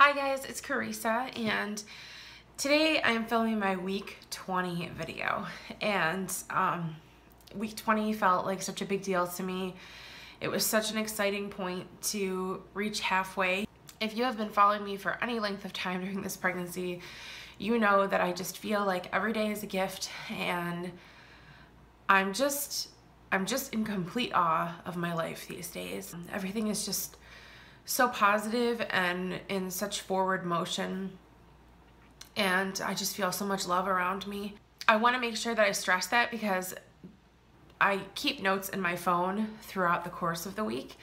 Hi guys, it's Carissa, and today I am filming my week 20 video. And week 20 felt like such a big deal to me. It was such an exciting point to reach halfway. If you have been following me for any length of time during this pregnancy, you know that I just feel like every day is a gift, and I'm just in complete awe of my life these days. Everything is just so positive and in such forward motion, and I just feel so much love around me. I want to make sure that I stress that because I keep notes in my phone throughout the course of the week,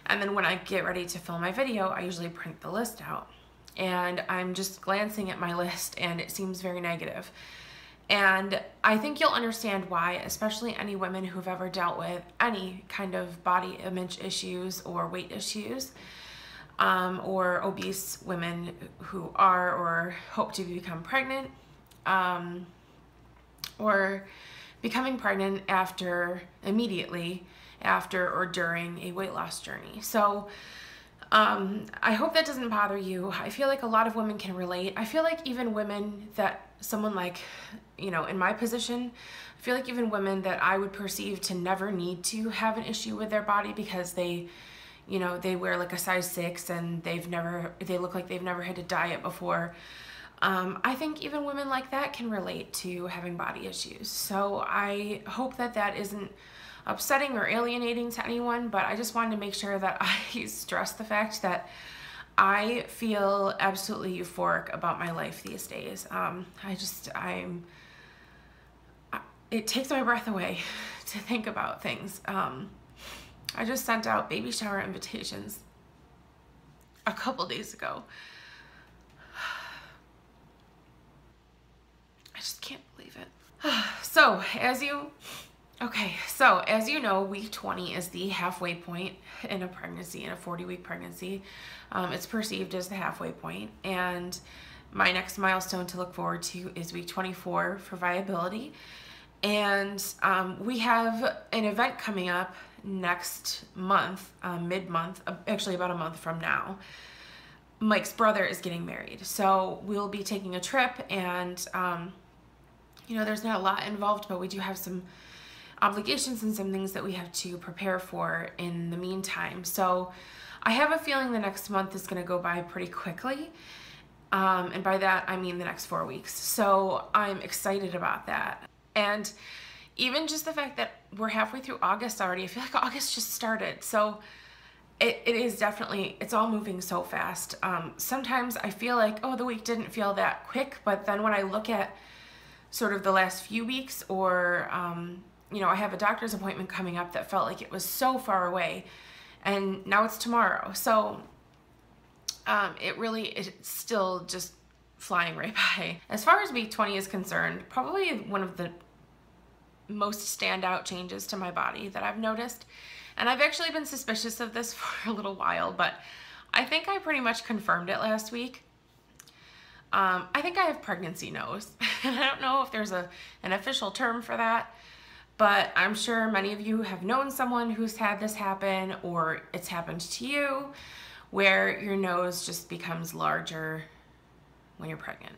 and then when I get ready to film my video, I usually print the list out, and I'm just glancing at my list and it seems very negative. And I think you'll understand why, especially any women who've ever dealt with any kind of body image issues or weight issues, or obese women who are or hope to become pregnant, or becoming pregnant immediately after or during a weight loss journey. So I hope that doesn't bother you. I feel like a lot of women can relate. I feel like even women that someone like, in my position, I feel like even women that I would perceive to never need to have an issue with their body because they wear like a size 6 and they look like they've never had a diet before. I think even women like that can relate to having body issues. So I hope that that isn't upsetting or alienating to anyone, but I just wanted to make sure that I stress the fact that I feel absolutely euphoric about my life these days. It takes my breath away to think about things. I just sent out baby shower invitations a couple days ago. I just can't believe it. So as you know, week 20 is the halfway point in a pregnancy, in a 40-week pregnancy. It's perceived as the halfway point, and my next milestone to look forward to is week 24 for viability. And we have an event coming up next month, mid-month, actually about a month from now. Mike's brother is getting married, so we'll be taking a trip, and there's not a lot involved, but we do have some obligations and some things that we have to prepare for in the meantime. So I have a feeling the next month is going to go by pretty quickly, and by that I mean the next 4 weeks. So I'm excited about that. And even just the fact that we're halfway through August already, I feel like August just started. So it is definitely, it's all moving so fast. Sometimes I feel like, oh, the week didn't feel that quick, but then when I look at sort of the last few weeks, or I have a doctor's appointment coming up that felt like it was so far away, and now it's tomorrow. So it's still just flying right by. As far as week 20 is concerned, probably one of the most standout changes to my body that I've noticed, and I've actually been suspicious of this for a little while, but I think I pretty much confirmed it last week. I think I have pregnancy nose. And I don't know if there's an official term for that, but I'm sure many of you have known someone who's had this happen, or it's happened to you, where your nose just becomes larger when you're pregnant.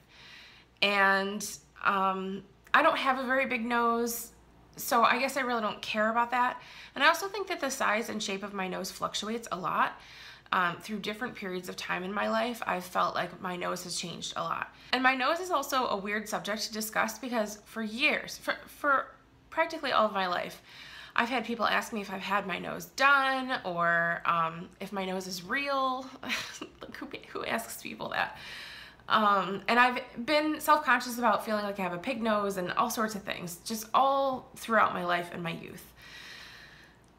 And I don't have a very big nose, so I guess I really don't care about that. And I also think that the size and shape of my nose fluctuates a lot. Through different periods of time in my life, I've felt like my nose has changed a lot. And my nose is also a weird subject to discuss because for years, for practically all of my life, I've had people ask me if I've had my nose done, or if my nose is real. Who asks people that? And I've been self-conscious about feeling like I have a pig nose and all sorts of things, just all throughout my life and my youth.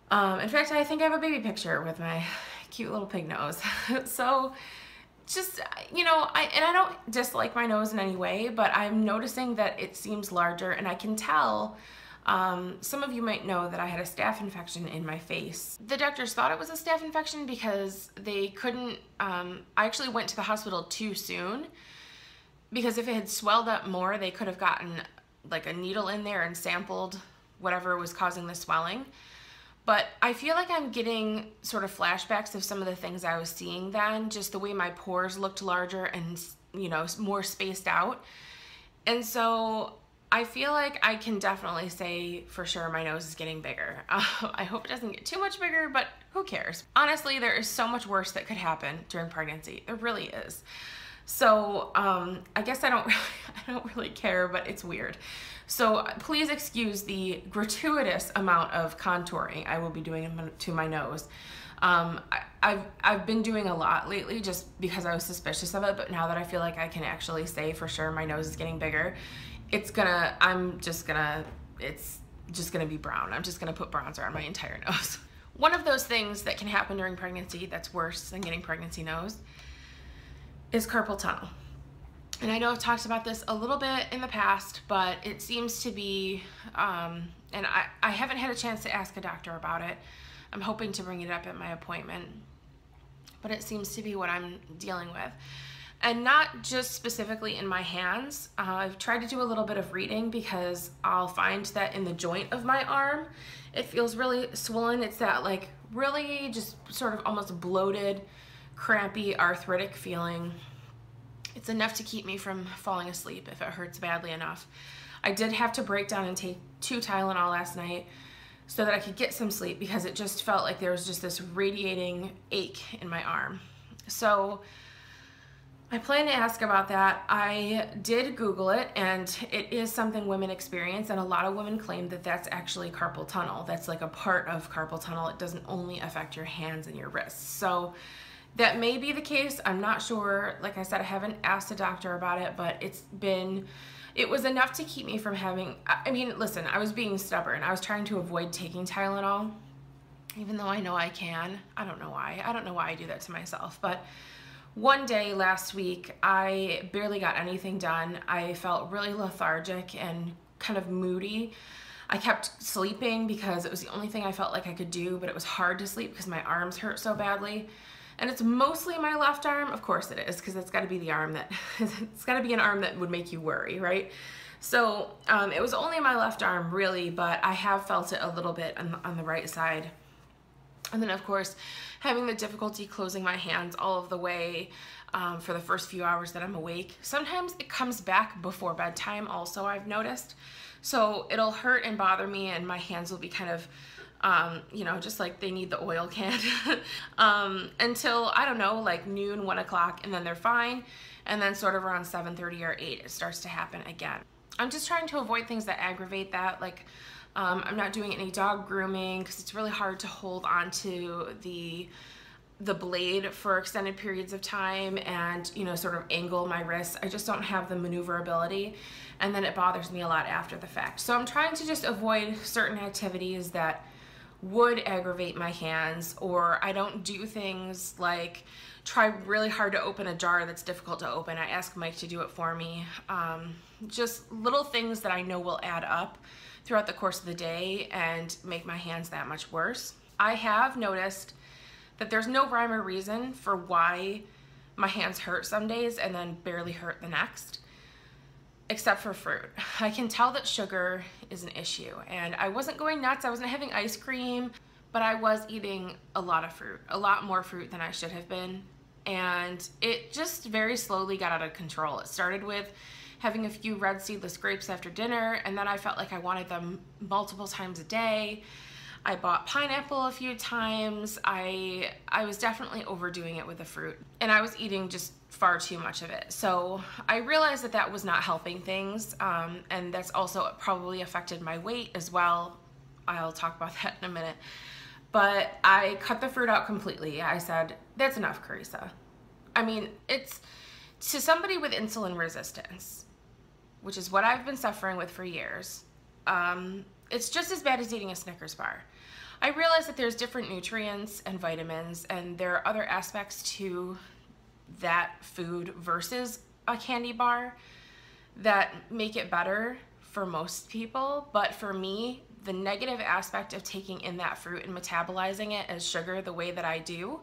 In fact, I think I have a baby picture with my cute little pig nose. So just, I don't dislike my nose in any way, but I'm noticing that it seems larger, and I can tell. Some of you might know that I had a staph infection in my face. The doctors thought it was a staph infection because they couldn't, I actually went to the hospital too soon, because if it had swelled up more, they could have gotten like a needle in there and sampled whatever was causing the swelling. But I feel like I'm getting sort of flashbacks of some of the things I was seeing then, just the way my pores looked larger and, you know, more spaced out. And so I feel like I can definitely say for sure my nose is getting bigger. I hope it doesn't get too much bigger, but who cares? Honestly, there is so much worse that could happen during pregnancy. There really is. So I guess I don't really care, but it's weird. So please excuse the gratuitous amount of contouring I will be doing to my nose. I've been doing a lot lately just because I was suspicious of it, but now that I feel like I can actually say for sure my nose is getting bigger, it's just gonna be brown. I'm just gonna put bronzer on my entire nose. One of those things that can happen during pregnancy that's worse than getting pregnancy nose is carpal tunnel. And I know I've talked about this a little bit in the past, but it seems to be, and I haven't had a chance to ask a doctor about it. I'm hoping to bring it up at my appointment, but it seems to be what I'm dealing with. And not just specifically in my hands. I've tried to do a little bit of reading because I'll find that in the joint of my arm, it feels really swollen. It's that like really just sort of almost bloated, crampy, arthritic feeling. It's enough to keep me from falling asleep if it hurts badly enough. I did have to break down and take 2 Tylenol last night so that I could get some sleep because it just felt like there was just this radiating ache in my arm. So I plan to ask about that. I did Google it, and it is something women experience, and a lot of women claim that that's actually carpal tunnel. That's like a part of carpal tunnel. It doesn't only affect your hands and your wrists. So that may be the case. I'm not sure. Like I said, I haven't asked a doctor about it, but it was enough to keep me from having, I mean, listen, I was being stubborn. I was trying to avoid taking Tylenol, even though I know I can. I don't know why. I don't know why I do that to myself, but one day last week, I barely got anything done. I felt really lethargic and kind of moody. I kept sleeping because it was the only thing I felt like I could do, but it was hard to sleep because my arms hurt so badly. And it's mostly my left arm. Of course it is, because it's got to be the arm that, it's got to be an arm that would make you worry, right? So it was only my left arm really, but I have felt it a little bit on the right side. And then of course, having the difficulty closing my hands all of the way for the first few hours that I'm awake. Sometimes it comes back before bedtime also, I've noticed. So it'll hurt and bother me and my hands will be kind of, you know, just like they need the oil can until, I don't know, like noon, 1 o'clock, and then they're fine. And then sort of around 7:30 or 8, it starts to happen again. I'm just trying to avoid things that aggravate that. Like I'm not doing any dog grooming because it's really hard to hold on to the blade for extended periods of time and, you know, sort of angle my wrists. I just don't have the maneuverability, and then it bothers me a lot after the fact. So I'm trying to just avoid certain activities that would aggravate my hands, or I don't do things like try really hard to open a jar that's difficult to open. I ask Mike to do it for me. Just little things that I know will add up throughout the course of the day and make my hands that much worse. I have noticed that there's no rhyme or reason for why my hands hurt some days and then barely hurt the next, except for fruit. I can tell that sugar is an issue, and I wasn't going nuts. I wasn't having ice cream, but I was eating a lot of fruit, a lot more fruit than I should have been, and it just very slowly got out of control. It started with having a few red seedless grapes after dinner, and then I felt like I wanted them multiple times a day. I bought pineapple a few times. I was definitely overdoing it with the fruit, and I was eating just far too much of it. So I realized that that was not helping things, and that's also probably affected my weight as well. I'll talk about that in a minute. But I cut the fruit out completely. I said, that's enough, Carissa. I mean, it's to somebody with insulin resistance, which is what I've been suffering with for years. It's just as bad as eating a Snickers bar. I realize that there's different nutrients and vitamins, and there are other aspects to that food versus a candy bar that make it better for most people. But for me, the negative aspect of taking in that fruit and metabolizing it as sugar the way that I do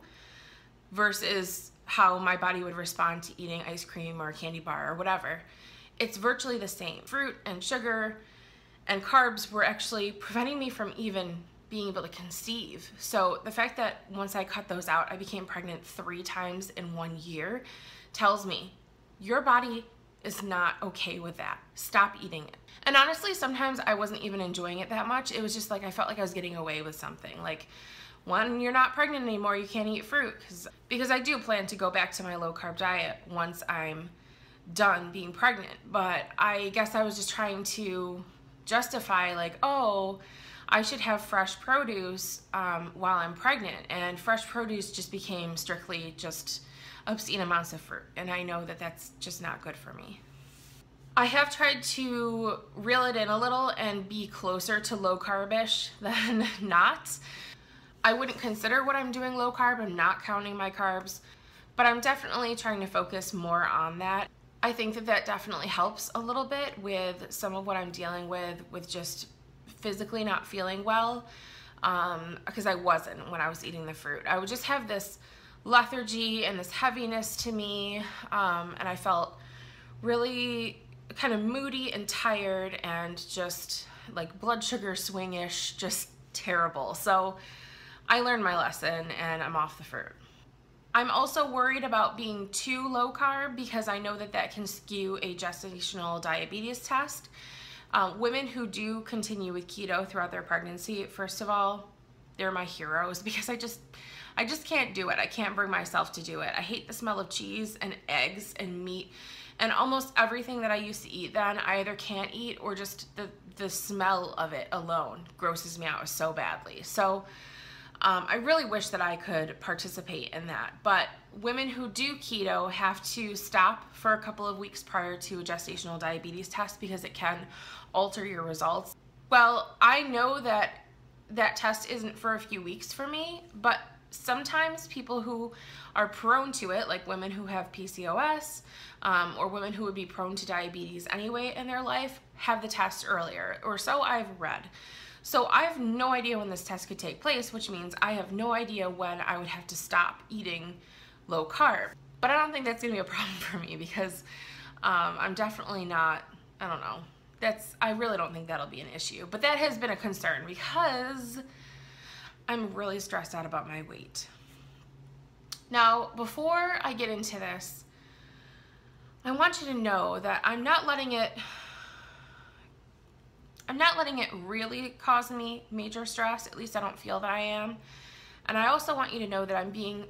versus how my body would respond to eating ice cream or a candy bar or whatever, it's virtually the same. Fruit and sugar and carbs were actually preventing me from even being able to conceive. So the fact that once I cut those out, I became pregnant 3 times in 1 year tells me your body is not okay with that. Stop eating it. And honestly, sometimes I wasn't even enjoying it that much. It was just like I felt like I was getting away with something. Like, when you're not pregnant anymore, you can't eat fruit. Because I do plan to go back to my low-carb diet once I'm done being pregnant. But I guess I was just trying to justify, like, oh, I should have fresh produce while I'm pregnant. And fresh produce just became strictly just obscene amounts of fruit. And I know that that's just not good for me. I have tried to reel it in a little and be closer to low-carb-ish than not. I wouldn't consider what I'm doing low carb. I'm not counting my carbs, but I'm definitely trying to focus more on that. I think that that definitely helps a little bit with some of what I'm dealing with just physically not feeling well, because I wasn't when I was eating the fruit. I would just have this lethargy and this heaviness to me, and I felt really kind of moody and tired and just like blood sugar swing-ish, just terrible. So I learned my lesson and I'm off the fruit. I'm also worried about being too low carb because I know that that can skew a gestational diabetes test. Women who do continue with keto throughout their pregnancy, first of all, they're my heroes because I just can't do it. I can't bring myself to do it. I hate the smell of cheese and eggs and meat, and almost everything that I used to eat then I either can't eat or just the smell of it alone grosses me out so badly. So I really wish that I could participate in that, but women who do keto have to stop for a couple of weeks prior to a gestational diabetes test because it can alter your results. Well, I know that that test isn't for a few weeks for me, but sometimes people who are prone to it, like women who have PCOS, or women who would be prone to diabetes anyway in their life, have the test earlier, or so I've read. So I have no idea when this test could take place, which means I have no idea when I would have to stop eating low carb. But I don't think that's gonna be a problem for me because I'm definitely not, I don't know, I really don't think that'll be an issue. But that has been a concern because I'm really stressed out about my weight. Now, before I get into this, I want you to know that I'm not letting it really cause me major stress. At least I don't feel that I am. And I also want you to know that I'm being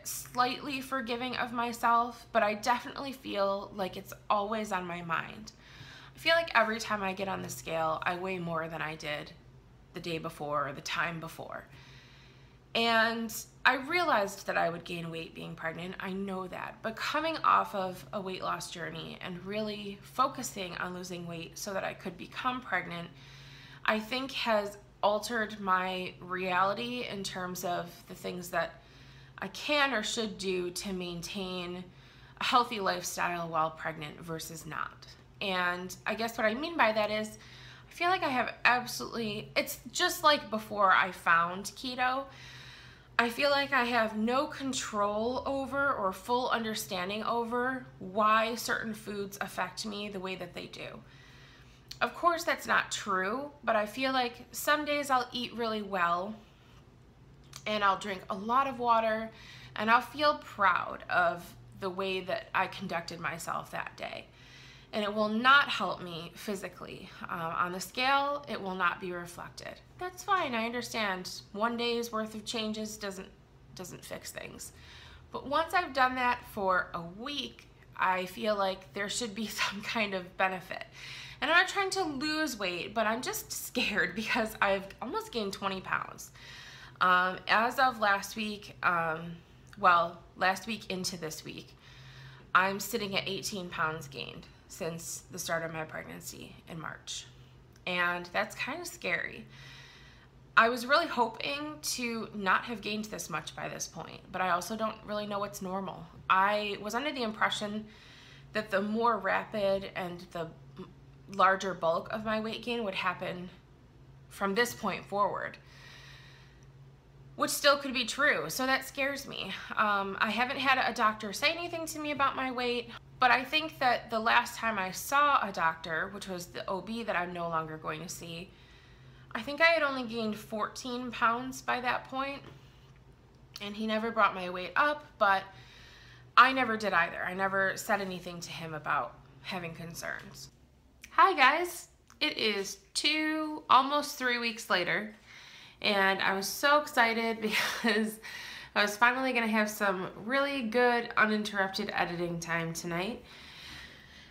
slightly forgiving of myself, but I definitely feel like it's always on my mind. I feel like every time I get on the scale, I weigh more than I did the day before or the time before. And I realized that I would gain weight being pregnant. I know that. But coming off of a weight loss journey and really focusing on losing weight so that I could become pregnant, I think has altered my reality in terms of the things that I can or should do to maintain a healthy lifestyle while pregnant versus not. And I guess what I mean by that is I feel like I have it's just like before I found keto. I feel like I have no control over or full understanding over why certain foods affect me the way that they do. Of course, that's not true, but I feel like some days I'll eat really well and I'll drink a lot of water and I'll feel proud of the way that I conducted myself that day. And it will not help me physically. On the scale, it will not be reflected. That's fine, I understand. One day's worth of changes doesn't fix things. But once I've done that for a week, I feel like there should be some kind of benefit. And I'm not trying to lose weight, but I'm just scared because I've almost gained 20 pounds. As of last week, last week into this week, I'm sitting at 18 pounds gained since the start of my pregnancy in March. And that's kind of scary. I was really hoping to not have gained this much by this point, but I also don't really know what's normal. I was under the impression that the more rapid and the larger bulk of my weight gain would happen from this point forward, which still could be true, so that scares me. I haven't had a doctor say anything to me about my weight, but I think that the last time I saw a doctor, which was the OB that I'm no longer going to see, I think I had only gained 14 pounds by that point, and he never brought my weight up, but I never did either. I never said anything to him about having concerns. Hi guys, it is almost 3 weeks later, and I was so excited because I was finally gonna have some really good uninterrupted editing time tonight.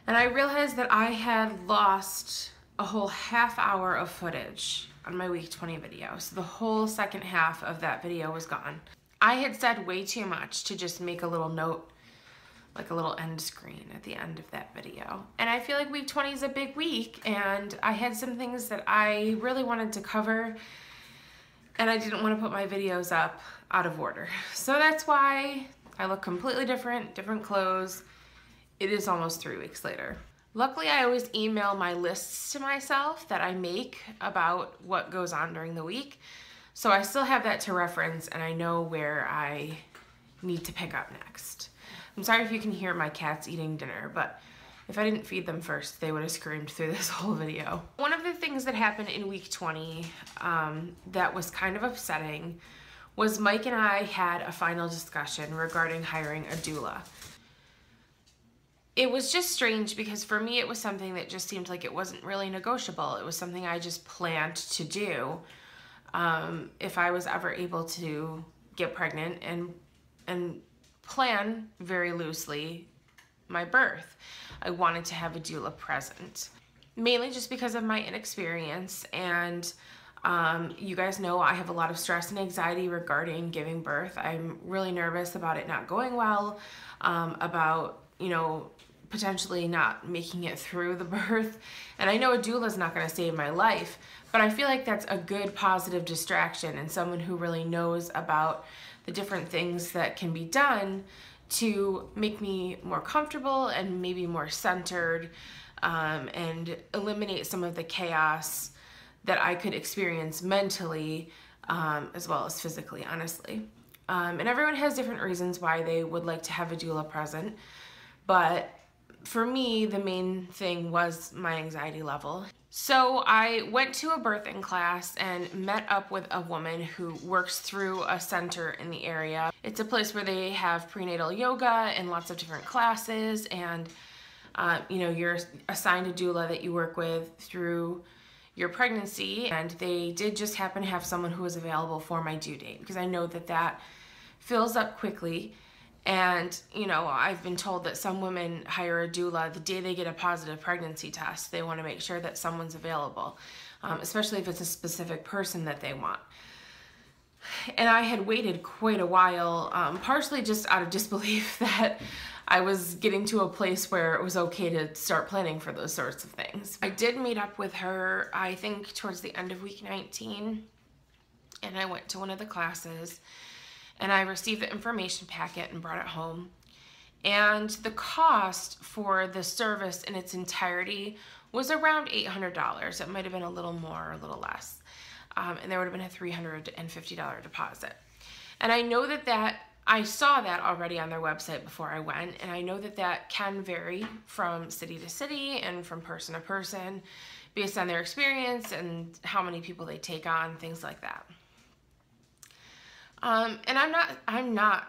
And I realized that I had lost a whole half hour of footage on my week 20 video. So the whole second half of that video was gone. I had said way too much to just make a little note, like a little end screen at the end of that video. And I feel like week 20 is a big week, and I had some things that I really wanted to cover, and I didn't want to put my videos up out of order. So that's why I look completely different clothes. It is almost 3 weeks later. Luckily, I always email my lists to myself that I make about what goes on during the week. So I still have that to reference, and I know where I need to pick up next. I'm sorry if you can hear my cats eating dinner, but if I didn't feed them first, they would have screamed through this whole video. One of the things that happened in week 20 that was kind of upsetting was Mike and I had a final discussion regarding hiring a doula. It was just strange because for me it was something that just seemed like it wasn't really negotiable. It was something I just planned to do if I was ever able to get pregnant and plan very loosely my birth. I wanted to have a doula present, mainly just because of my inexperience, and you guys know I have a lot of stress and anxiety regarding giving birth. I'm really nervous about it not going well, about, you know, potentially not making it through the birth. And I know a doula is not going to save my life, but I feel like that's a good positive distraction, and someone who really knows about the different things that can be done to make me more comfortable and maybe more centered, and eliminate some of the chaos that I could experience mentally as well as physically, honestly. And everyone has different reasons why they would like to have a doula present, but for me, the main thing was my anxiety level. So I went to a birthing class and met up with a woman who works through a center in the area. It's a place where they have prenatal yoga and lots of different classes, and you know, you're assigned a doula that you work with through your pregnancy. And they did just happen to have someone who was available for my due date, because I know that that fills up quickly. And, you know, I've been told that some women hire a doula the day they get a positive pregnancy test. They want to make sure that someone's available, especially if it's a specific person that they want. And I had waited quite a while, partially just out of disbelief that I was getting to a place where it was okay to start planning for those sorts of things. I did meet up with her, I think, towards the end of week 19, and I went to one of the classes. And I received the information packet and brought it home. And the cost for the service in its entirety was around $800. It might have been a little more or a little less. And there would have been a $350 deposit. And I know that I saw that already on their website before I went, and I know that that can vary from city to city and from person to person based on their experience and how many people they take on, things like that. And I'm not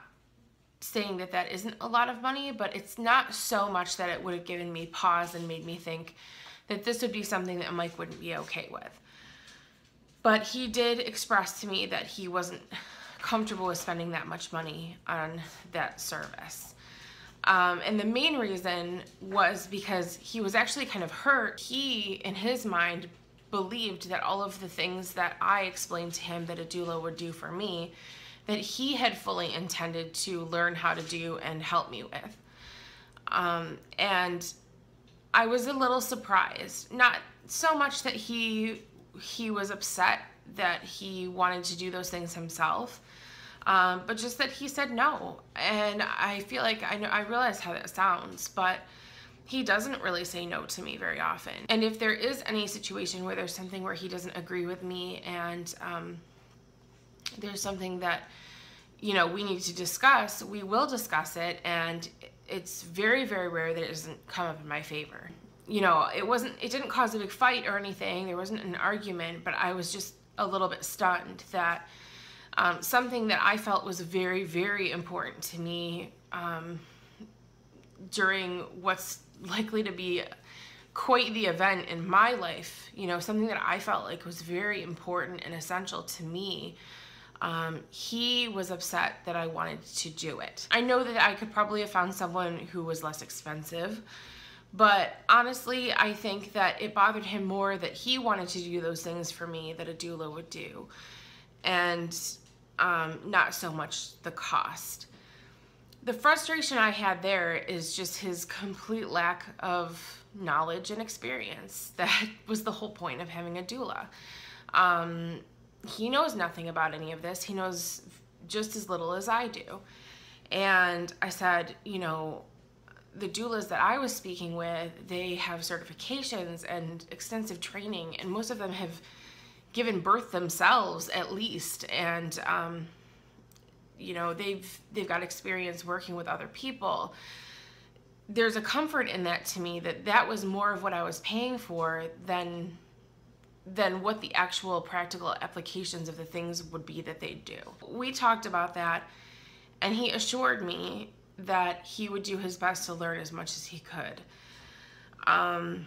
saying that that isn't a lot of money, but it's not so much that it would have given me pause and made me think that this would be something that Mike wouldn't be okay with. But he did express to me that he wasn't comfortable with spending that much money on that service. And the main reason was because he was actually kind of hurt. He, in his mind, believed that all of the things that I explained to him that a doula would do for me, that he had fully intended to learn how to do and help me with. And I was a little surprised. Not so much that he was upset that he wanted to do those things himself, but just that he said no. And I feel like I realize how that sounds, but he doesn't really say no to me very often. And if there is any situation where there's something where he doesn't agree with me, and there's something that, you know, we need to discuss, we will discuss it, and it's very, very rare that it doesn't come up in my favor. you know, it didn't cause a big fight or anything. There wasn't an argument, but I was just a little bit stunned that something that I felt was very, very important to me during what's likely to be quite the event in my life, you know, something that I felt like was very important and essential to me, he was upset that I wanted to do it. I know that I could probably have found someone who was less expensive, but honestly, I think that it bothered him more that he wanted to do those things for me that a doula would do, and not so much the cost. The frustration I had there is just his complete lack of knowledge and experience. That was the whole point of having a doula. He knows nothing about any of this. He knows just as little as I do. And I said, you know, the doulas that I was speaking with, they have certifications and extensive training, and most of them have given birth themselves at least. And you know, they've got experience working with other people. There's a comfort in that to me, that was more of what I was paying for than what the actual practical applications of the things would be that they do. We talked about that, and he assured me that he would do his best to learn as much as he could. And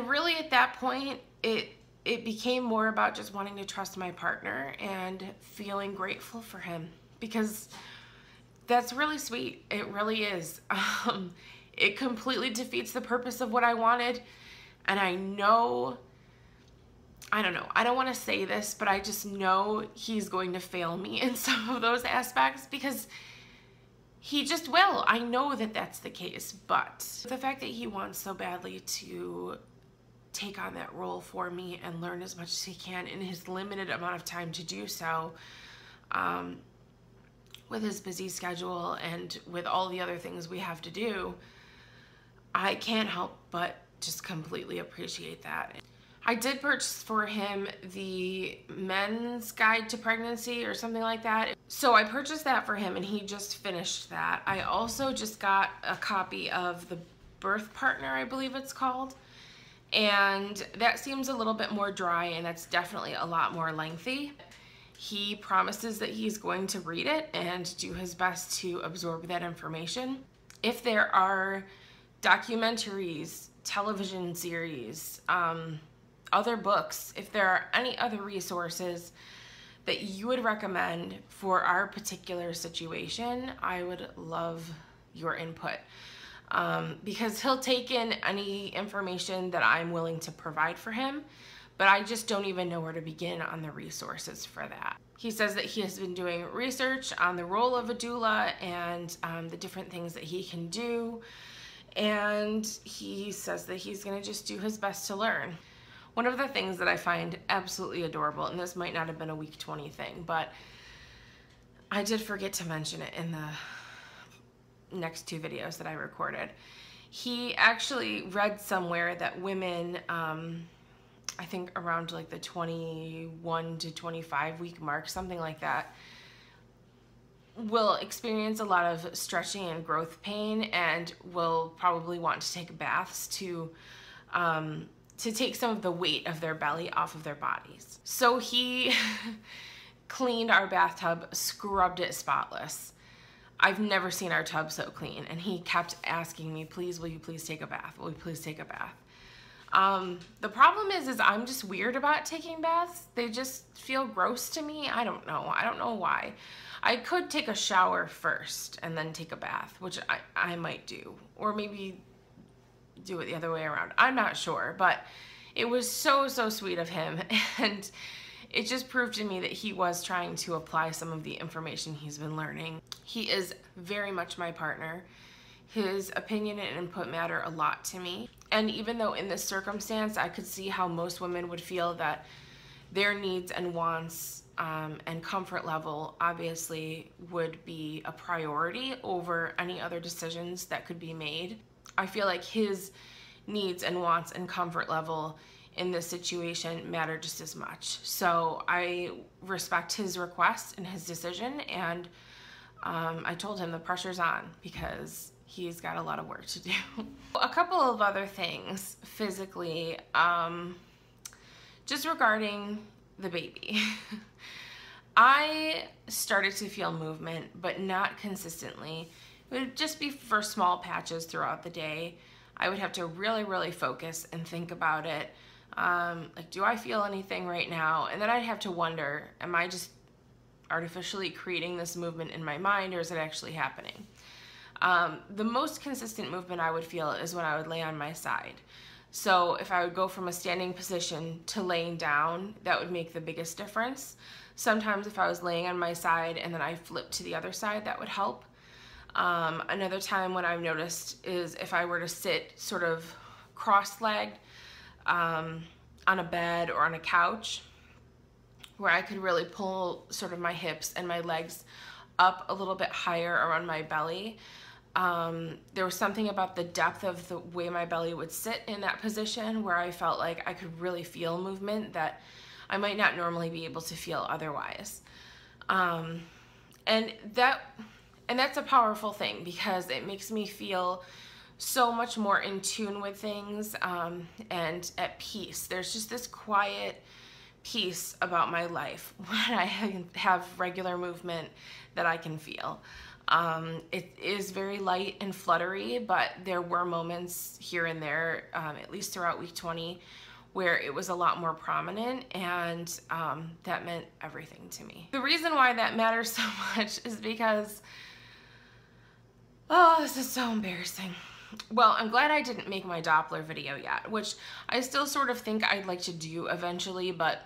really at that point, it became more about just wanting to trust my partner and feeling grateful for him, because that's really sweet. It really is. It completely defeats the purpose of what I wanted. And I know, I don't know, I don't want to say this, but I just know he's going to fail me in some of those aspects, because he just will. I know that that's the case, but the fact that he wants so badly to take on that role for me and learn as much as he can in his limited amount of time to do so, with his busy schedule and with all the other things we have to do, I can't help but just completely appreciate that. I did purchase for him the Men's Guide to Pregnancy or something like that. So I purchased that for him, and he just finished that. I also just got a copy of the Birth Partner, I believe it's called. And that seems a little bit more dry, and that's definitely a lot more lengthy. He promises that he's going to read it and do his best to absorb that information. If there are documentaries, television series, other books, if there are any other resources that you would recommend for our particular situation, I would love your input. Because he'll take in any information that I'm willing to provide for him, but I just don't even know where to begin on the resources for that. He says that he has been doing research on the role of a doula and the different things that he can do, and he says that he's gonna just do his best to learn. One of the things that I find absolutely adorable, and this might not have been a week 20 thing, but I did forget to mention it in the next two videos that I recorded. He actually read somewhere that women, I think around like the 21 to 25 week mark, something like that, will experience a lot of stretching and growth pain, and will probably want to take baths to take some of the weight of their belly off of their bodies. So he cleaned our bathtub, scrubbed it spotless. I've never seen our tub so clean, and he kept asking me, please, will you please take a bath? Will you please take a bath? The problem is I'm just weird about taking baths. They just feel gross to me. I don't know why. I could take a shower first and then take a bath, which I might do, or maybe do it the other way around. I'm not sure, but it was so sweet of him, and it just proved to me that he was trying to apply some of the information he's been learning. He is very much my partner. His opinion and input matter a lot to me. And even though in this circumstance, I could see how most women would feel that their needs and wants and comfort level obviously would be a priority over any other decisions that could be made, I feel like his needs and wants and comfort level in this situation matter just as much. So I respect his request and his decision, and I told him the pressure's on, because he's got a lot of work to do. A couple of other things physically, just regarding the baby. I started to feel movement, but not consistently. It would just be for small patches throughout the day. I would have to really, really focus and think about it. Like, do I feel anything right now? And then I'd have to wonder, am I just artificially creating this movement in my mind, or is it actually happening? The most consistent movement I would feel is when I would lay on my side. So if I would go from a standing position to laying down, that would make the biggest difference. Sometimes if I was laying on my side and then I flipped to the other side, that would help. Another time when I've noticed is if I were to sit sort of cross-legged on a bed or on a couch, where I could really pull sort of my hips and my legs up a little bit higher around my belly. There was something about the depth of the way my belly would sit in that position where I felt like I could really feel movement that I might not normally be able to feel otherwise. And that's a powerful thing because it makes me feel so much more in tune with things and at peace. There's just this quiet peace about my life when I have regular movement that I can feel. It is very light and fluttery, but there were moments here and there, at least throughout week 20, where it was a lot more prominent, and that meant everything to me. The reason why that matters so much is because, oh, this is so embarrassing. Well, I'm glad I didn't make my Doppler video yet, which I still sort of think I'd like to do eventually, but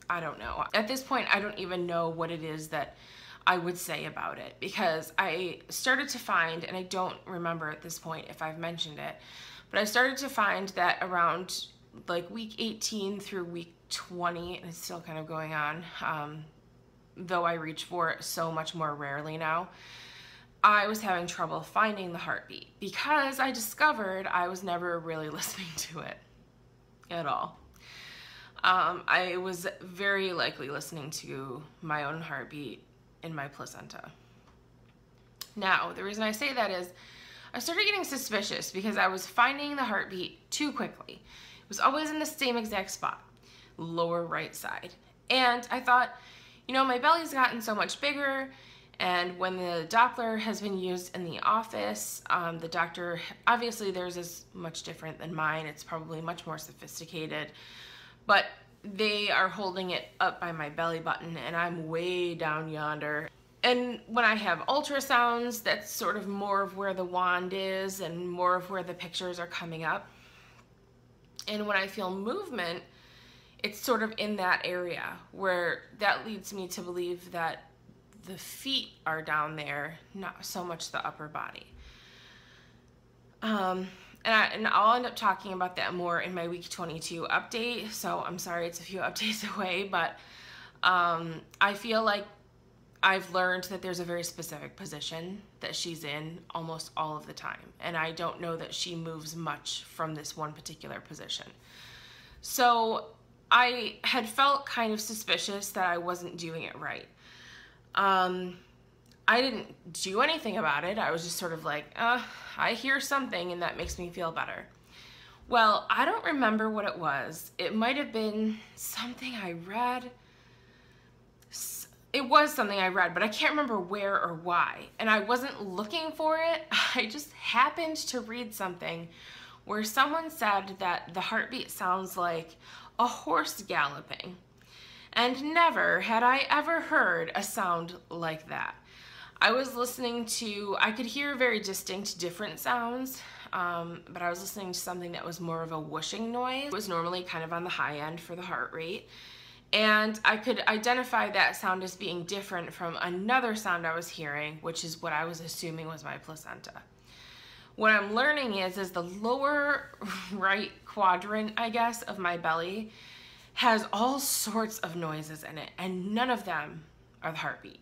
I don't know. At this point, I don't even know what it is that I would say about it, because I started to find, and I don't remember at this point if I've mentioned it, but I started to find that around like week 18 through week 20, and it's still kind of going on, though I reach for it so much more rarely now, I was having trouble finding the heartbeat because I discovered I was never really listening to it at all. I was very likely listening to my own heartbeat in my placenta. Now, the reason I say that is I started getting suspicious because I was finding the heartbeat too quickly. It was always in the same exact spot, lower right side. And I thought, you know, my belly's gotten so much bigger, and when the Doppler has been used in the office, the doctor, obviously theirs is much different than mine. It's probably much more sophisticated, but they are holding it up by my belly button and I'm way down yonder. And when I have ultrasounds, that's sort of more of where the wand is and more of where the pictures are coming up. And when I feel movement, it's sort of in that area where that leads me to believe that the feet are down there, not so much the upper body. And I'll end up talking about that more in my week 22 update, so I'm sorry it's a few updates away, but I feel like I've learned that there's a very specific position that she's in almost all of the time, and I don't know that she moves much from this one particular position. So I had felt kind of suspicious that I wasn't doing it right. I didn't do anything about it. I was just sort of like, I hear something and that makes me feel better. Well, I don't remember what it was. It might have been something I read. It was something I read, but I can't remember where or why. And I wasn't looking for it. I just happened to read something where someone said that the heartbeat sounds like a horse galloping. And never had I ever heard a sound like that. I was listening to, I could hear very distinct different sounds, but I was listening to something that was more of a whooshing noise. It was normally kind of on the high end for the heart rate. And I could identify that sound as being different from another sound I was hearing, which is what I was assuming was my placenta. What I'm learning is the lower right quadrant, I guess, of my belly has all sorts of noises in it, and none of them are the heartbeat.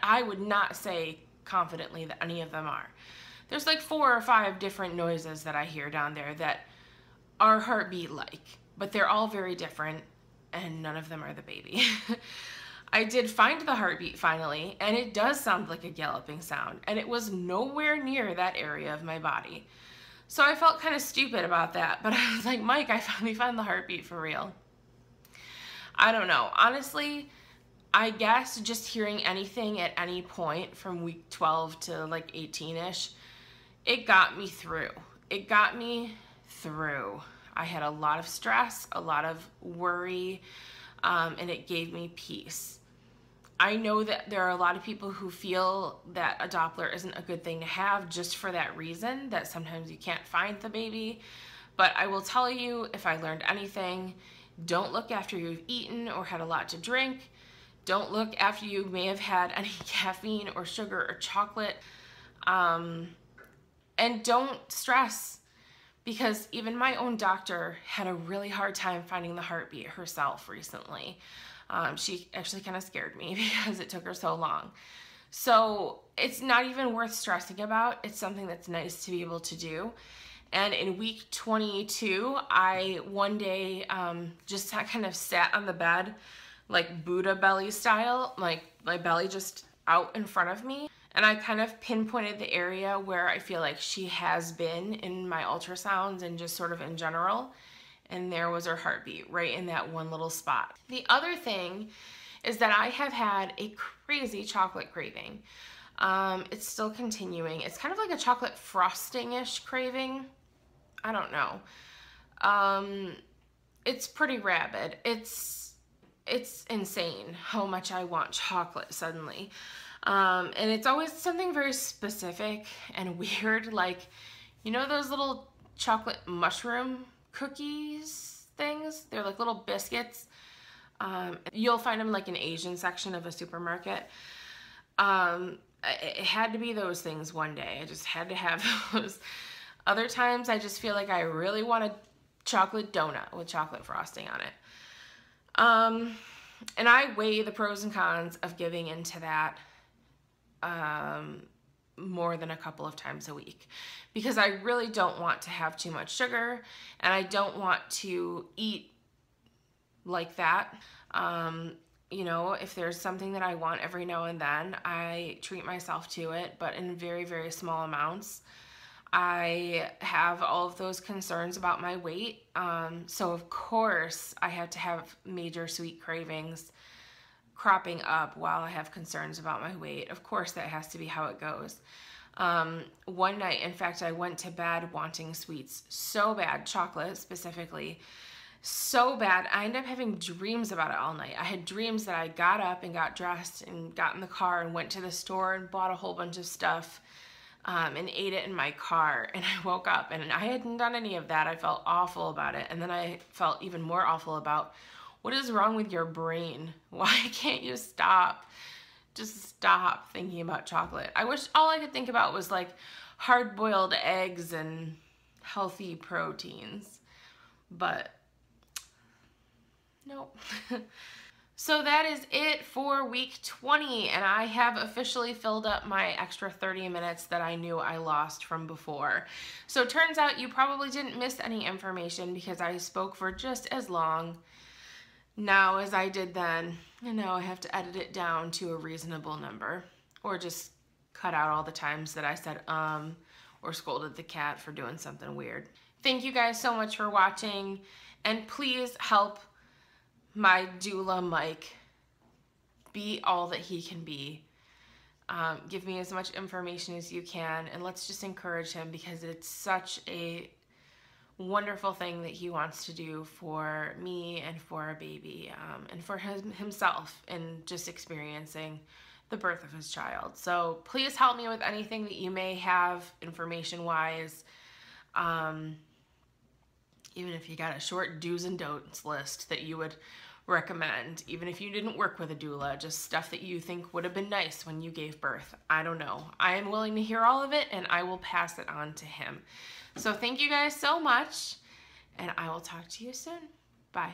I would not say confidently that any of them are. There's like 4 or 5 different noises that I hear down there that are heartbeat-like, but they're all very different, and none of them are the baby. I did find the heartbeat finally, and it does sound like a galloping sound, and it was nowhere near that area of my body. So I felt kind of stupid about that, but I was like, Mike, I finally found the heartbeat for real. I don't know. Honestly, I guess just hearing anything at any point from week 12 to like 18-ish, it got me through. It got me through. I had a lot of stress, a lot of worry, and it gave me peace. I know that there are a lot of people who feel that a Doppler isn't a good thing to have just for that reason, that sometimes you can't find the baby. But I will tell you, if I learned anything, don't look after you've eaten or had a lot to drink. Don't look after you may have had any caffeine or sugar or chocolate. And don't stress, because even my own doctor had a really hard time finding the heartbeat herself recently. She actually kind of scared me because it took her so long. So it's not even worth stressing about. It's something that's nice to be able to do. And in week 22, I one day just kind of sat on the bed, like Buddha belly style, like my belly just out in front of me. And I kind of pinpointed the area where I feel like she has been in my ultrasounds and just sort of in general. And there was her heartbeat right in that one little spot. The other thing is that I have had a crazy chocolate craving. It's still continuing. It's kind of like a chocolate frosting-ish craving. I don't know. It's pretty rabid. It's insane how much I want chocolate suddenly. And it's always something very specific and weird, like, you know those little chocolate mushroom cookies things? They're like little biscuits. You'll find them like in Asian section of a supermarket. It had to be those things one day. I just had to have those. Other times I just feel like I really want a chocolate donut with chocolate frosting on it. And I weigh the pros and cons of giving into that more than a couple of times a week, because I really don't want to have too much sugar, and I don't want to eat like that. You know, if there's something that I want every now and then, I treat myself to it, but in very, very small amounts. I have all of those concerns about my weight, so of course I have to have major sweet cravings cropping up while I have concerns about my weight. Of course, that has to be how it goes. One night, in fact, I went to bed wanting sweets so bad, chocolate specifically, so bad. I ended up having dreams about it all night. I had dreams that I got up and got dressed and got in the car and went to the store and bought a whole bunch of stuff and ate it in my car. And I woke up and I hadn't done any of that. I felt awful about it. And then I felt even more awful about, what is wrong with your brain? Why can't you stop? Just stop thinking about chocolate. I wish all I could think about was like hard-boiled eggs and healthy proteins, but nope. So that is it for week 20, and I have officially filled up my extra 30 minutes that I knew I lost from before. So it turns out you probably didn't miss any information because I spoke for just as long now as I did then, and now I have to edit it down to a reasonable number, or just cut out all the times that I said or scolded the cat for doing something weird. Thank you guys so much for watching, and please help my doula Mike be all that he can be. Give me as much information as you can, and let's just encourage him, because it's such a wonderful thing that he wants to do for me and for our baby, and for himself, and just experiencing the birth of his child. So please help me with anything that you may have information-wise. Even if you got a short do's and don'ts list that you would recommend, even if you didn't work with a doula, just stuff that you think would have been nice when you gave birth. I don't know. I am willing to hear all of it, and I will pass it on to him. So thank you guys so much, and I will talk to you soon. Bye.